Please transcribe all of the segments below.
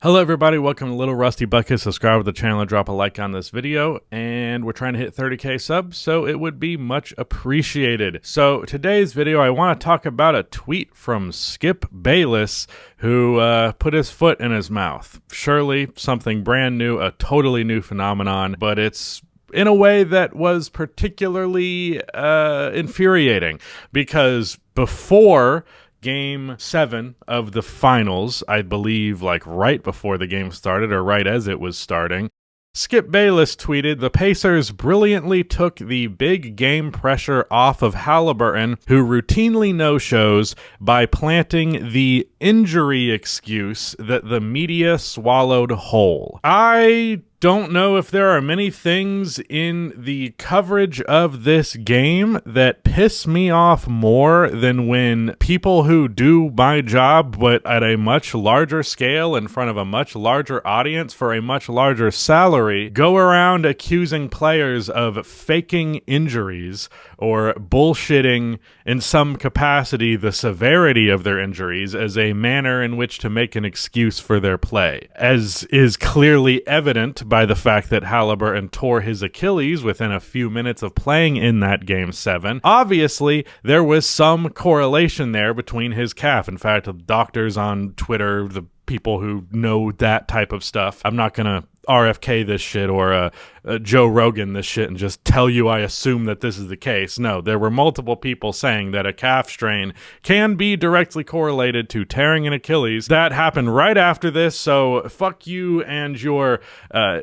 Hello everybody, welcome to Little Rusty Bucket. Subscribe to the channel and drop a like on this video, and we're trying to hit 30k subs, so it would be much appreciated. So today's video, I want to talk about a tweet from Skip Bayless, who put his foot in his mouth. Surely something brand new, a totally new phenomenon, but it's in a way that was particularly infuriating, because before Game 7 of the finals, I believe like right before the game started or right as it was starting, Skip Bayless tweeted, "The Pacers brilliantly took the big game pressure off of Halliburton, who routinely no-shows, by planting the injury excuse that the media swallowed whole." I don't know if there are many things in the coverage of this game that piss me off more than when people who do my job but at a much larger scale in front of a much larger audience for a much larger salary go around accusing players of faking injuries or bullshitting in some capacity the severity of their injuries as a manner in which to make an excuse for their play, as is clearly evident by the fact that Halliburton tore his Achilles within a few minutes of playing in that Game 7. Obviously, there was some correlation there between his calf. In fact, the doctors on Twitter, the people who know that type of stuff, I'm not going to RFK this shit or Joe Rogan this shit and just tell you I assume that this is the case. No, there were multiple people saying that a calf strain can be directly correlated to tearing an Achilles. That happened right after this, so fuck you and your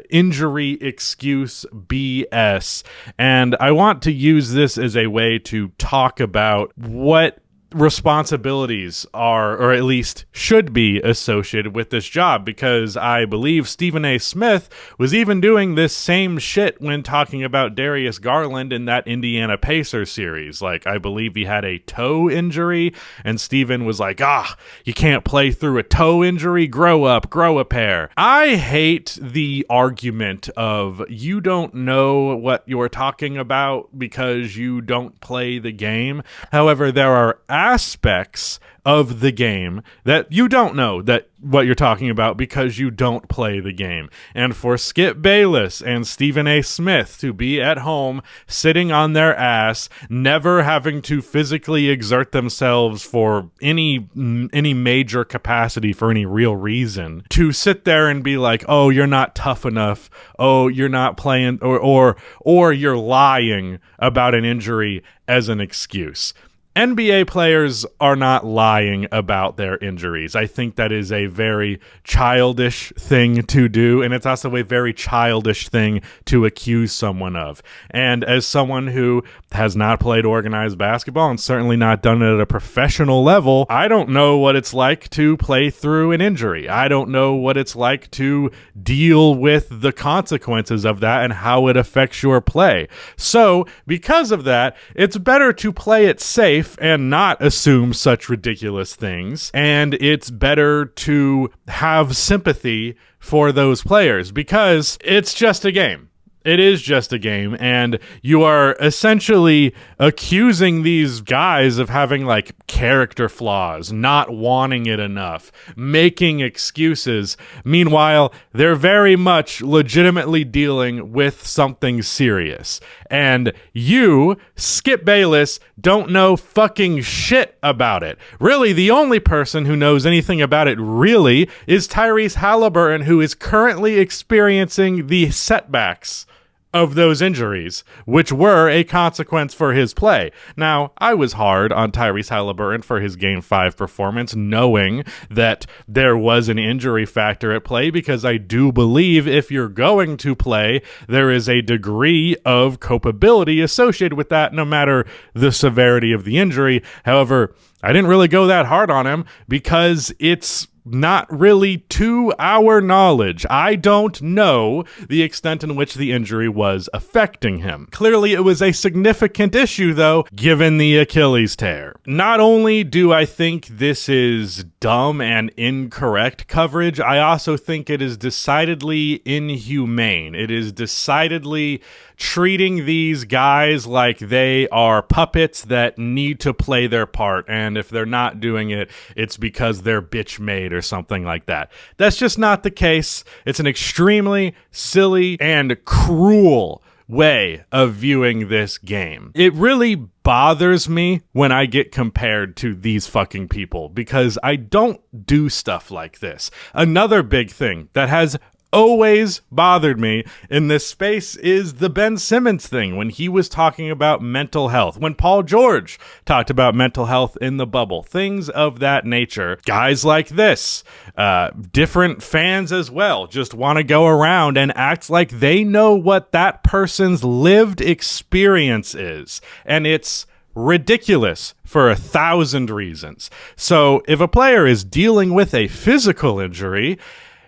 injury excuse BS. And I want to use this as a way to talk about what responsibilities are, or at least should be, associated with this job, because I believe Stephen A. Smith was even doing this same shit when talking about Darius Garland in that Indiana Pacers series. Like, I believe he had a toe injury, and Stephen was like, you can't play through a toe injury, grow up, grow a pair. I hate the argument of you don't know what you're talking about because you don't play the game. However, there are aspects of the game that you don't know that what you're talking about because you don't play the game. And for Skip Bayless and Stephen A. Smith to be at home sitting on their ass, never having to physically exert themselves for any major capacity for any real reason, to sit there and be like, oh, you're not tough enough, oh, you're not playing, or you're lying about an injury as an excuse. NBA players are not lying about their injuries. I think that is a very childish thing to do, and it's also a very childish thing to accuse someone of. And as someone who has not played organized basketball and certainly not done it at a professional level, I don't know what it's like to play through an injury. I don't know what it's like to deal with the consequences of that and how it affects your play. So, because of that, it's better to play it safe and not assume such ridiculous things, and it's better to have sympathy for those players because it's just a game. It is just a game, and you are essentially accusing these guys of having, like, character flaws, not wanting it enough, making excuses. Meanwhile, they're very much legitimately dealing with something serious. And you, Skip Bayless, don't know fucking shit about it. Really, the only person who knows anything about it really is Tyrese Halliburton, who is currently experiencing the setbacks of those injuries, which were a consequence for his play. Now, I was hard on Tyrese Halliburton for his Game 5 performance, knowing that there was an injury factor at play, because I do believe if you're going to play, there is a degree of culpability associated with that, no matter the severity of the injury. However, I didn't really go that hard on him because it's not really to our knowledge. I don't know the extent in which the injury was affecting him. Clearly, it was a significant issue, though, given the Achilles tear. Not only do I think this is dumb and incorrect coverage, I also think it is decidedly inhumane. It is decidedly treating these guys like they are puppets that need to play their part, and if they're not doing it, it's because they're bitch made or something like that. That's just not the case. It's an extremely silly and cruel way of viewing this game. It really bothers me when I get compared to these fucking people because I don't do stuff like this. Another big thing that has always bothered me in this space is the Ben Simmons thing when he was talking about mental health, when Paul George talked about mental health in the bubble, things of that nature. Guys like this, different fans as well, just want to go around and act like they know what that person's lived experience is. And it's ridiculous for 1,000 reasons. So if a player is dealing with a physical injury,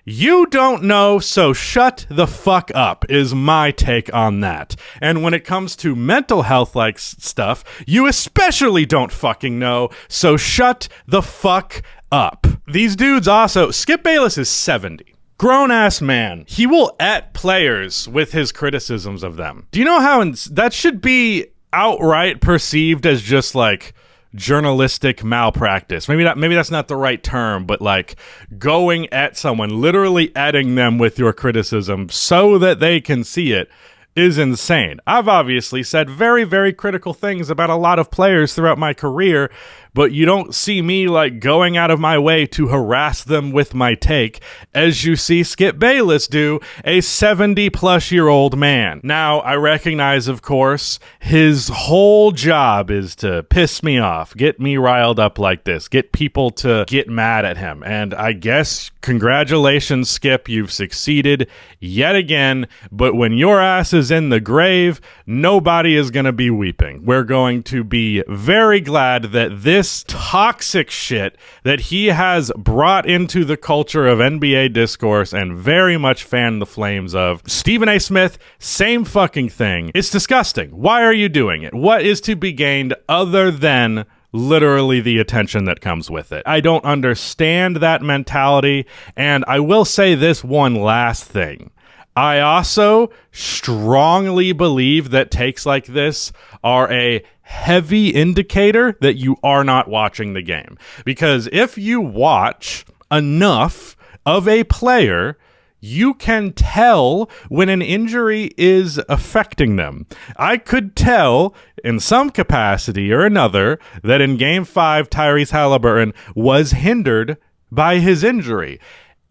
you don't know, so shut the fuck up is my take on that. And when it comes to mental health like stuff, you especially don't fucking know, so shut the fuck up. These dudes also, Skip Bayless is 70. Grown-ass man. He will at players with his criticisms of them. Do you know how that should be outright perceived as just like journalistic malpractice? Maybe that's not the right term, but like going at someone, literally adding them with your criticism so that they can see it, is insane. I've obviously said very, very critical things about a lot of players throughout my career, but you don't see me like going out of my way to harass them with my take, as you see Skip Bayless do, a 70-plus-year-old man. Now, I recognize, of course, his whole job is to piss me off, get me riled up like this, get people to get mad at him. And I guess, congratulations, Skip, you've succeeded yet again, but when your ass is in the grave, nobody is going to be weeping. We're going to be very glad that this toxic shit that he has brought into the culture of NBA discourse and very much fanned the flames of. Stephen A. Smith, same fucking thing. It's disgusting. Why are you doing it? What is to be gained other than literally the attention that comes with it? I don't understand that mentality, and I will say this one last thing. I also strongly believe that takes like this are a heavy indicator that you are not watching the game. Because if you watch enough of a player, you can tell when an injury is affecting them. I could tell in some capacity or another that in Game 5, Tyrese Halliburton was hindered by his injury,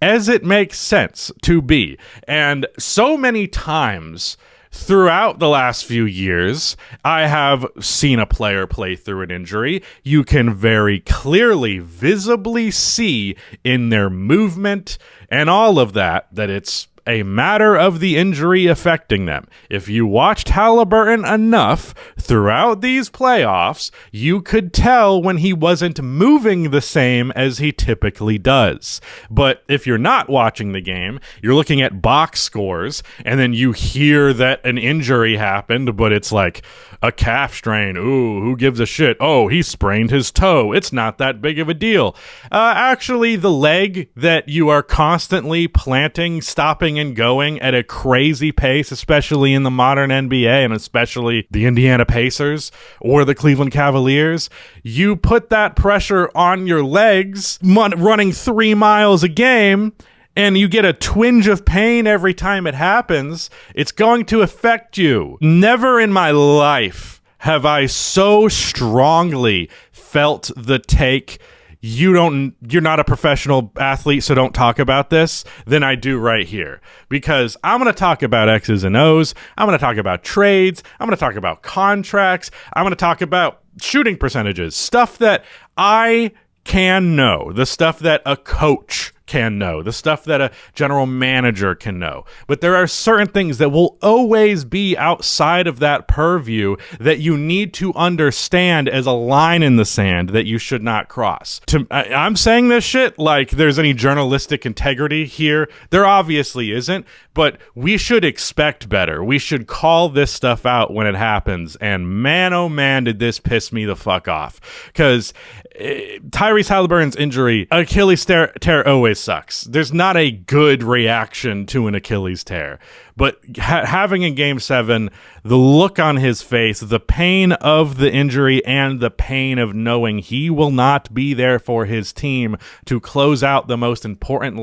as it makes sense to be. And so many times throughout the last few years, I have seen a player play through an injury. You can very clearly, visibly see in their movement and all of that it's a matter of the injury affecting them. If you watched Halliburton enough throughout these playoffs, you could tell when he wasn't moving the same as he typically does. But if you're not watching the game, you're looking at box scores, and then you hear that an injury happened, but it's like a calf strain. Ooh, who gives a shit? Oh, he sprained his toe. It's not that big of a deal. Actually, the leg that you are constantly planting, stopping, and going at a crazy pace, especially in the modern NBA and especially the Indiana Pacers or the Cleveland Cavaliers, you put that pressure on your legs running 3 miles a game, and you get a twinge of pain every time it happens, it's going to affect you. Never in my life have I so strongly felt the take, you're not a professional athlete, so don't talk about this, than I do right here. Because I'm going to talk about X's and O's. I'm going to talk about trades. I'm going to talk about contracts. I'm going to talk about shooting percentages, stuff that I can know, the stuff that a coach can know, the stuff that a general manager can know. But there are certain things that will always be outside of that purview that you need to understand as a line in the sand that you should not cross. I'm saying this shit like there's any journalistic integrity here. There obviously isn't, but we should expect better. We should call this stuff out when it happens. And man, oh man, did this piss me the fuck off. Because Tyrese Halliburton's injury, Achilles tear always sucks. There's not a good reaction to an Achilles tear. But having in Game 7, the look on his face, the pain of the injury and the pain of knowing he will not be there for his team to close out the most important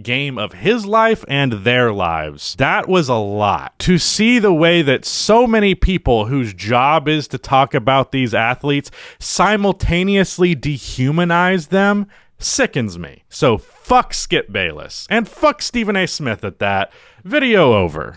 game of his life and their lives. That was a lot. To see the way that so many people whose job is to talk about these athletes simultaneously dehumanize them sickens me. So fuck Skip Bayless. And fuck Stephen A. Smith at that. Video over.